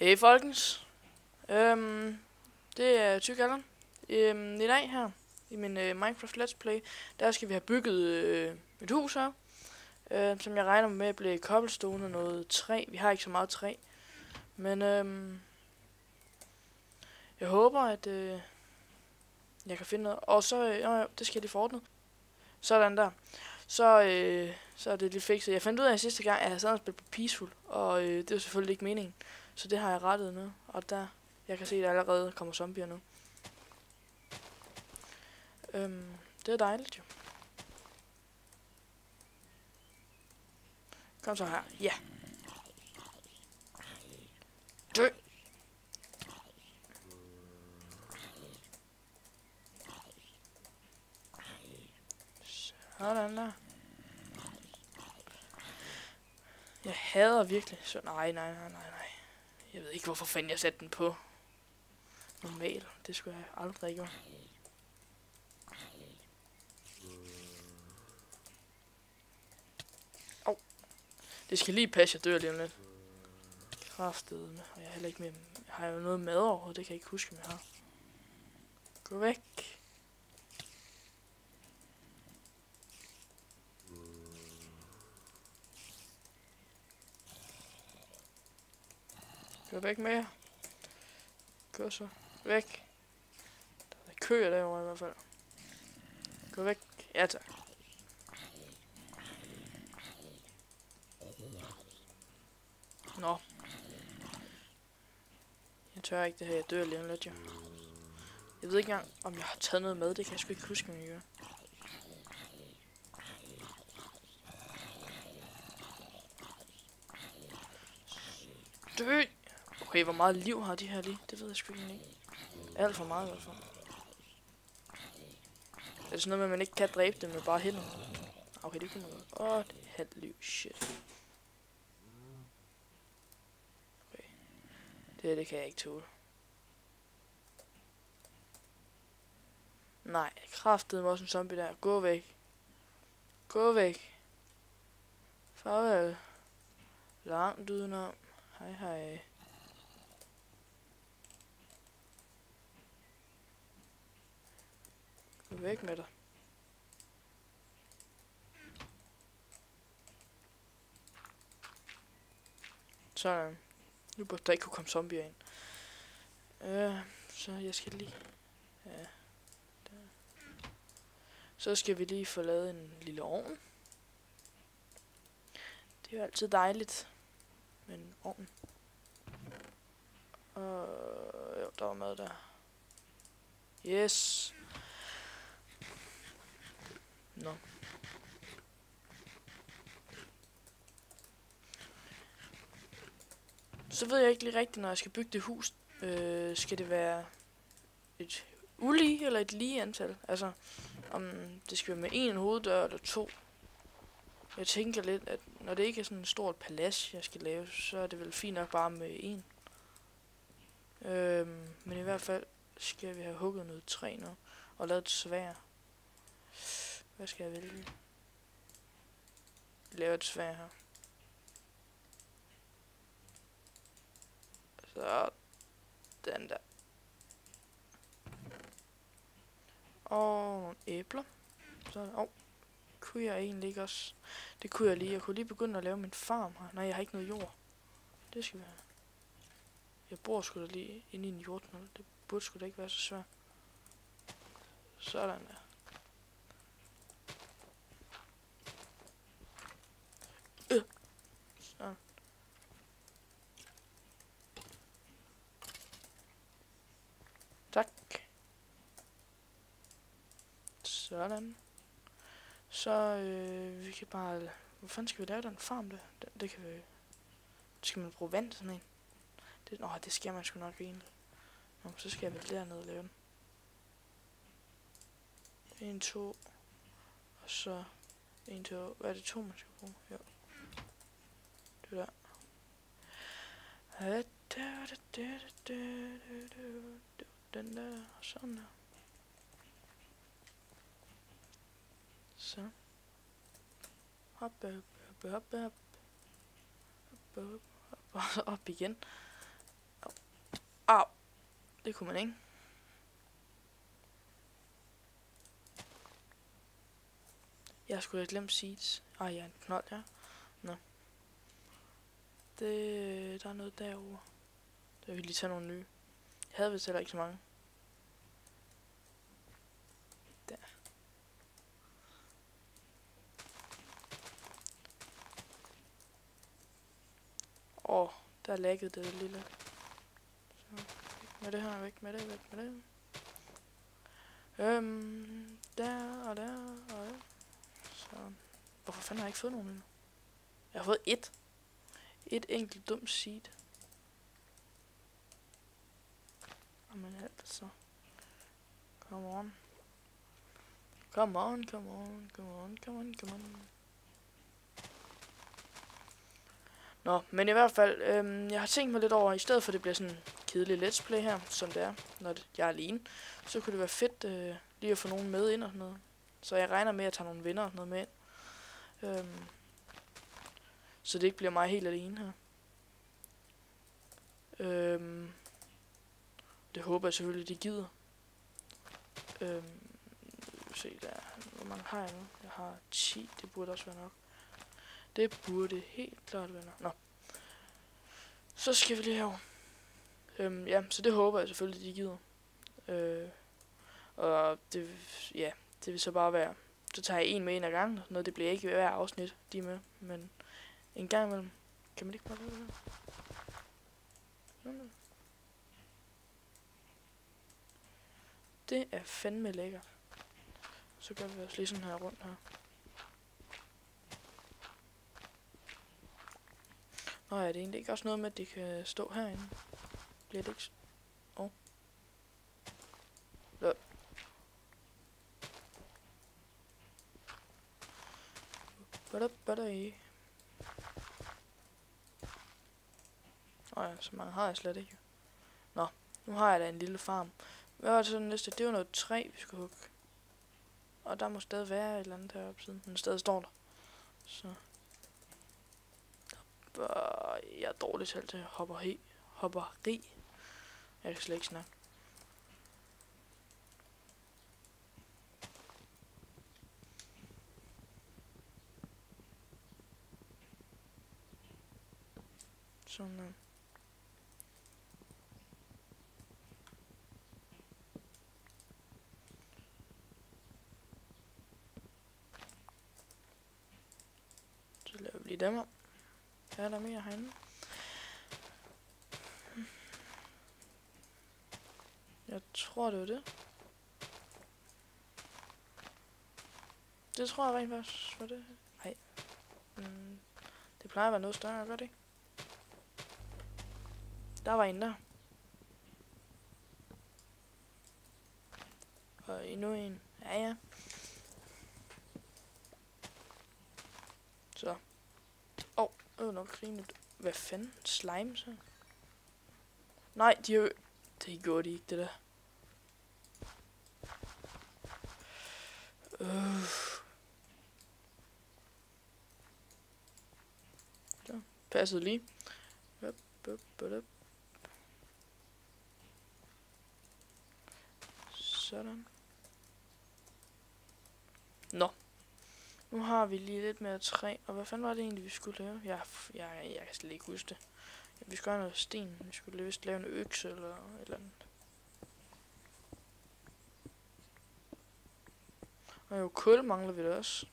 Hey folkens, det er Tyk Allan. I dag her, i min Minecraft Let's Play, der skal vi have bygget et hus her, som jeg regner med bliver cobblestone og noget træ. Vi har ikke så meget træ, men jeg håber, at jeg kan finde noget. Og så, det skal jeg lige forordne. Sådan der. Så er det lidt fikset. Jeg fandt ud af sidste gang, at jeg sad og spillet på Peaceful, og det var selvfølgelig ikke meningen. Så det har jeg rettet nu, og der, jeg kan se, at der allerede kommer zombier nu. Det er dejligt jo. Kom så her. Ja. Dø. Sådan der. Jeg hader virkelig. Så nej. Jeg ved ikke, hvorfor fanden jeg satte den på normal. Det skulle jeg aldrig gøre. Au. Det skal lige passe, jeg dør lige om lidt. Kraftedeme. Og jeg er heller ikke mere. Jeg har jo noget mad over, det kan jeg ikke huske, om jeg har. Gå væk. Gå væk med jer. Gå så. Væk. Der er køer derovre i hvert fald. Gå væk. Ja tak. Nå. Jeg tør ikke det her, jeg dør lige om lidt jo. Jeg ved ikke engang, om jeg har taget noget med, det kan jeg sgu ikke huske, om jeg gør. Dø! Okay, hvor meget liv har de her lige? Det ved jeg sgu ikke. Alt for meget i hvert fald. Er det sådan noget med, at man ikke kan dræbe dem med bare hænder? Okay, det kunne man godt. Det er halvt liv. Shit. Okay. Det kan jeg ikke tåle. Nej, kraftede mig også en zombie der. Gå væk. Gå væk. Farvel. Langt udenom. Hej hej. Gå væk med dig. Sådan. Nu burde der ikke kunne komme zombier ind. Så jeg skal lige... Ja. Der. Så skal vi lige få lavet en lille ovn. Det er jo altid dejligt med en ovn. Og jo, der var mad der. Yes. Nå. Så ved jeg ikke lige rigtigt, når jeg skal bygge det hus, skal det være et ulige eller et lige antal? Altså, om det skal være med en hoveddør eller to. Jeg tænker lidt, at når det ikke er sådan en stort palads, jeg skal lave, så er det vel fint nok bare med en. Men i hvert fald skal vi have hugget noget træ nu, og lavet et sværd. Hvad skal jeg vælge? Lave et sværd her. Så den der. Og nogle æbler. Så kunne jeg egentlig ikke også... Det kunne jeg lige. Jeg kunne lige begynde at lave min farm her. Nej, jeg har ikke noget jord. Det skal være. Jeg bor sgu da lige inde i en jordknold. Det burde sgu da ikke være så svært. Sådan der. Sådan. Tak. Sådan. Så vi kan bare... Hvor fanden skal vi lave den farm der? Det kan vi... Skal man bruge vand sådan en? Det skal man sgu nok egentlig. Nå, så skal jeg vel dernede og lave den. 1, 2. Og så 1, 2. Hvad er det 2 man skal bruge? Jo. Det der. Den der. Og sådan der. Så. Hop, hop, hop, hop, hop. Op igen. Au. Det kunne man ikke. Jeg skulle have glemt seeds. Ja, en knold, ja. Nå. Der er noget derovre. Der vil lige tage nogle nye. Jeg havde vist heller ikke så mange. Der. Der laggede det lille. Så, væk med det her, væk med det. Der og der og der. Så. Hvorfor fanden har jeg ikke fået nogen endnu? Jeg har fået et enkelt dumt seed. Jamen altså. Come on. Nå, men i hvert fald, jeg har tænkt mig lidt over, i stedet for at det bliver sådan en kedelig let's play her, som det er, når jeg er alene, så kunne det være fedt lige at få nogen med ind og sådan noget. Så jeg regner med at tage nogle venner og sådan noget med ind. Så det ikke bliver mig helt alene her. Det håber jeg selvfølgelig, de gider. Se der, hvor mange har jeg nu? Jeg har 10, det burde også være nok. Det burde helt klart være nok. Nå. Så skal vi lige herover. Ja, så det håber jeg selvfølgelig, de gider. Og det, ja, det vil så bare være, så tager jeg en med en af gangen. Noget, det bliver ikke hver afsnit, de er med. Men en gang imellem, kan man ikke bare lave det her? Det er fandme lækkert. Så gør vi også lige sådan her rundt her. Nå ja, det er egentlig ikke også noget med, at de kan stå herinde. Bliver det ikke... Lå. I. Nå ja, så mange har jeg slet ikke. Nå, nu har jeg da en lille farm. Hvad var det så den næste? Det var noget træ, vi skulle hugge. Og der må stadig være et eller andet heroppe siden. Den stadig står der. Så. Jeg er dårlig selv til hopperi. Jeg kan slet ikke snakke. Sådan. Så laver vi lige dem om. Er der mere herinde? Jeg tror, det var det. Det tror jeg rent faktisk var det. Nej. Det plejer at være noget større, gør det ikke? Der var en der. Og endnu en. Ja. Så. Det var nok rimeligt. Hvad fanden? Slime så? Nej, de har jo... Det gjorde de ikke, det der. Så, passede lige. Sådan. Nå. Nu har vi lige lidt mere træ. Og hvad fanden var det egentlig, vi skulle lave? Jeg kan slet ikke huske det. Vi skulle have noget sten. Vi skulle vist lave en økse eller et eller andet. Og jo, kul mangler vi det også.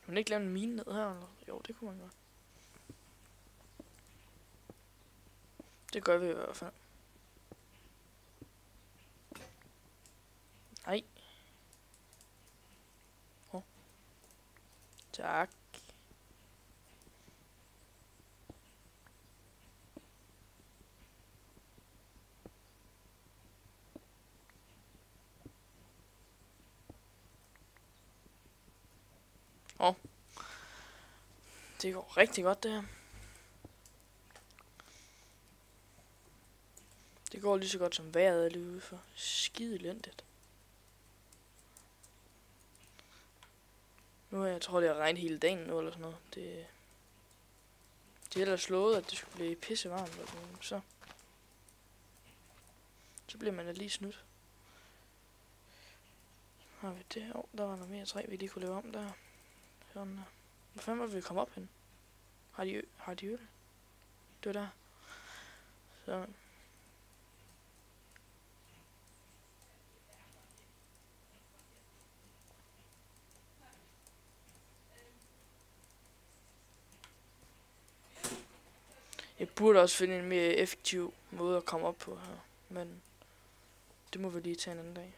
Kan man ikke lave en mine ned her? Eller? Jo, det kunne man godt. Det gør vi i hvert fald. Nej. Tak. Det går rigtig godt, det her. Det går lige så godt som vejret er lige ude for. Skide elendigt. Nu jeg tror, det har regnet hele dagen nu, eller sådan noget. Det er ellers slået, at det skulle blive pissevarmt, og så bliver man da lige snydt. Har vi det? Der var noget mere træ, vi lige kunne lave om der. Sådan der. Hvor fanden var vi komme op hen? Har de øl? Det var der. Så. Jeg burde også finde en mere effektiv måde at komme op på her, men det må vi lige tage en anden dag.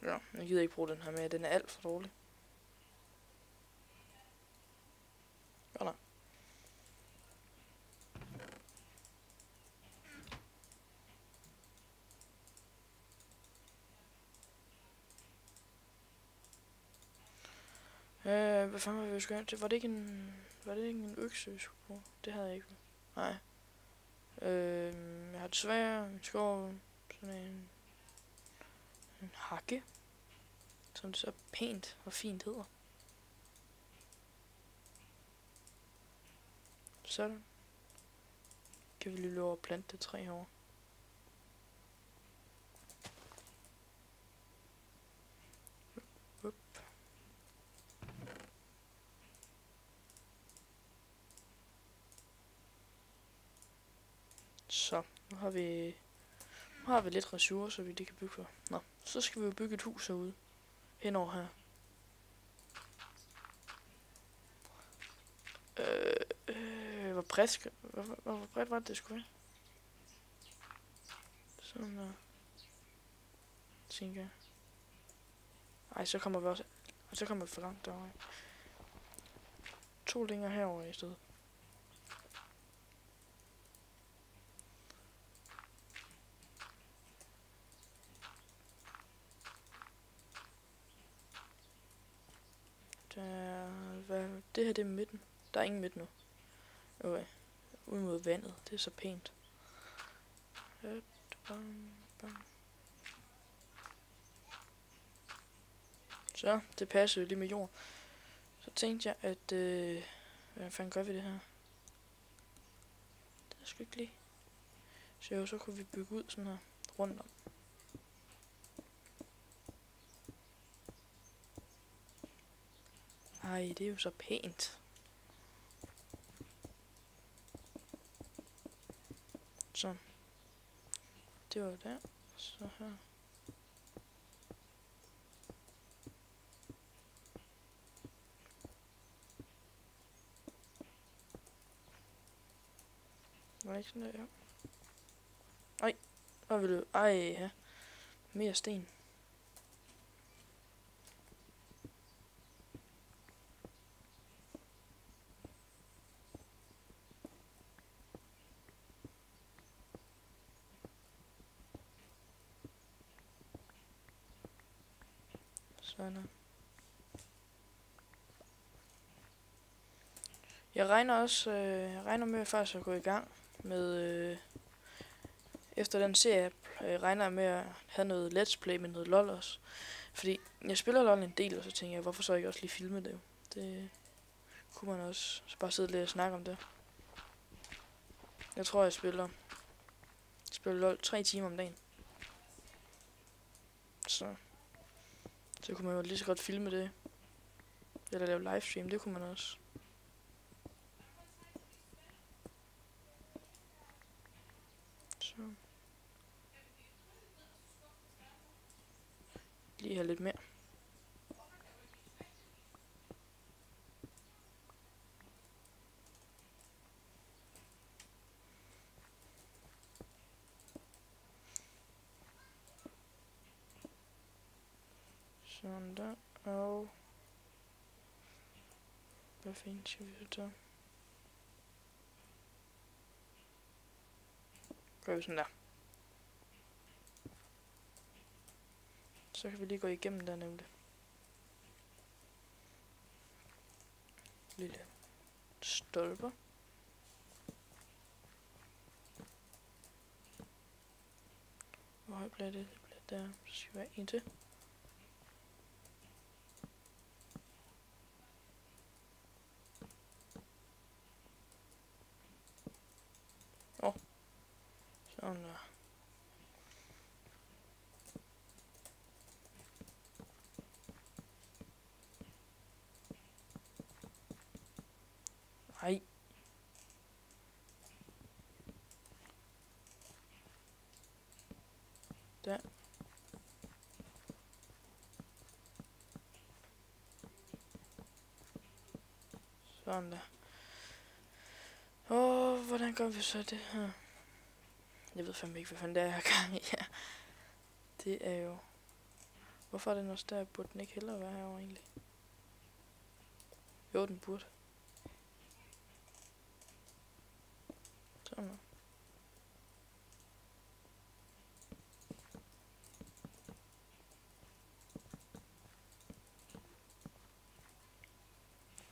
Ja, jeg gider ikke bruge den her med, den er alt for dårlig. Godt nok. Hvad fanden var vi skulle hen til? Var det ikke en økse, vi skulle bruge? Det havde jeg ikke. Nej. Jeg har desværre en skov, sådan en hakke, som det så pænt og fint hedder. Sådan. Kan vi lige løbe over og plante det træ herovre. Så, nu har vi lidt ressourcer, vi det kan bygge for. Nå, så skal vi jo bygge et hus herude. Henover her. Hvor bredt var det skulle være? Sådan der. Tænker jeg. Ej, så kommer vi også... Og så kommer vi for langt derovre. 2 længere herover i stedet. Det her det er midten. Der er ingen midt nu. Okay. Ud mod vandet. Det er så pænt. Så, det passer jo lige med jord. Så tænkte jeg, at... hvad fanden gør vi det her? Det er sgu ikke lige. Så kunne vi bygge ud sådan her. Rundt om. Ej, det er jo så pænt. Så. Det var der. Så her. Var det ikke sådan der? Ja. Ej. Hvor vil du? Ej, ja. Mere sten. Sådan. Jeg regner med faktisk at gå i gang med, efter den serie, regner jeg med at have noget let's play med noget LOL også. Fordi jeg spiller LOL en del, og så tænker jeg, hvorfor så ikke også lige filme det? Det kunne man også bare sidde lidt og snakke om det. Jeg tror, jeg spiller LOL 3 timer om dagen. Så kunne man jo lige så godt filme det. Eller lave livestream, det kunne man også. Så. Lige have lidt mere. Sådan der. Og Hvad fint skal vi så tage? Gør vi sådan der. Så kan vi lige gå igennem der nemlig. Lille stolper. Hvor højt bliver det? Det bliver der. Så skal vi have en til. Sådan der. Nej. Der. Sådan der. Hvordan gør vi så det her? Jeg ved fandme ikke, hvad fanden det er, jeg har gang i her. Det er jo... Hvorfor er den også der? Burde den ikke hellere være herovre egentlig? Jo, den burde. Sådan der.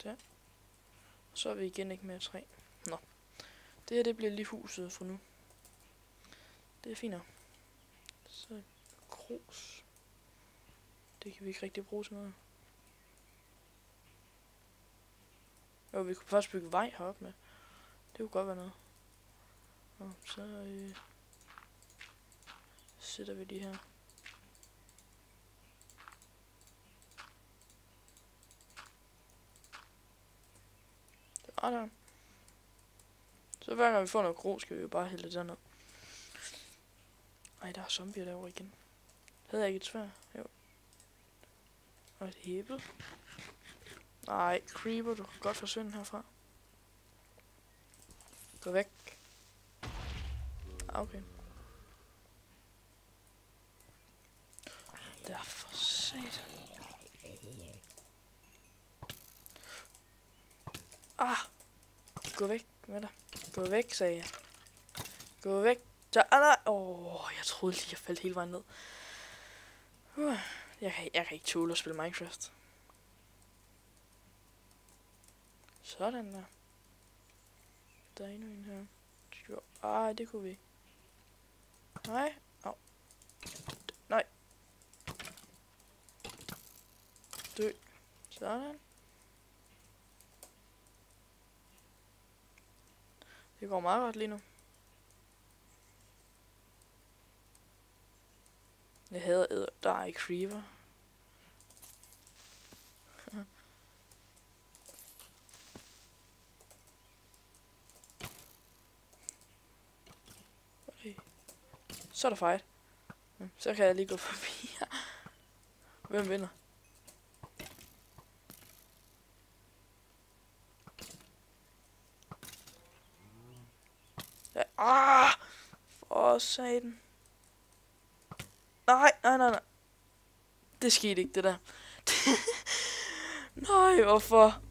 Der. Så er vi igen ikke mere træ. Nå. Det her, det bliver lige huset fra nu. Det er fint nok. Så grus. Det kan vi ikke rigtig bruge til noget. Jo, vi kunne faktisk bygge vej heroppe med. Det kunne godt være noget. Og så sætter vi de her. Der. Så hver gang vi får noget grus, skal vi jo bare hælde det ned. Ej, der er zombier derovre igen. Havde jeg ikke et sværd? Jo. Og et æble. Nej, creeper, du kan godt forsvinde herfra. Gå væk. Okay. Der er for sat. Gå væk med dig. Gå væk, sagde jeg. Gå væk. Nej. Jeg troede lige, jeg faldt hele vejen ned. Jeg kan ikke tåle at spille Minecraft. Sådan der. Der er endnu en her. Ej, det kunne vi ikke. Nej. Nej. Dø. Sådan. Det går meget godt lige nu. Jeg hader der er creeper. Okay. Så er der fight. Så kan jeg lige gå forbi her. Hvem vinder? Ja, for satan. Nej. Det skete ikke, det der. Nej, hvorfor?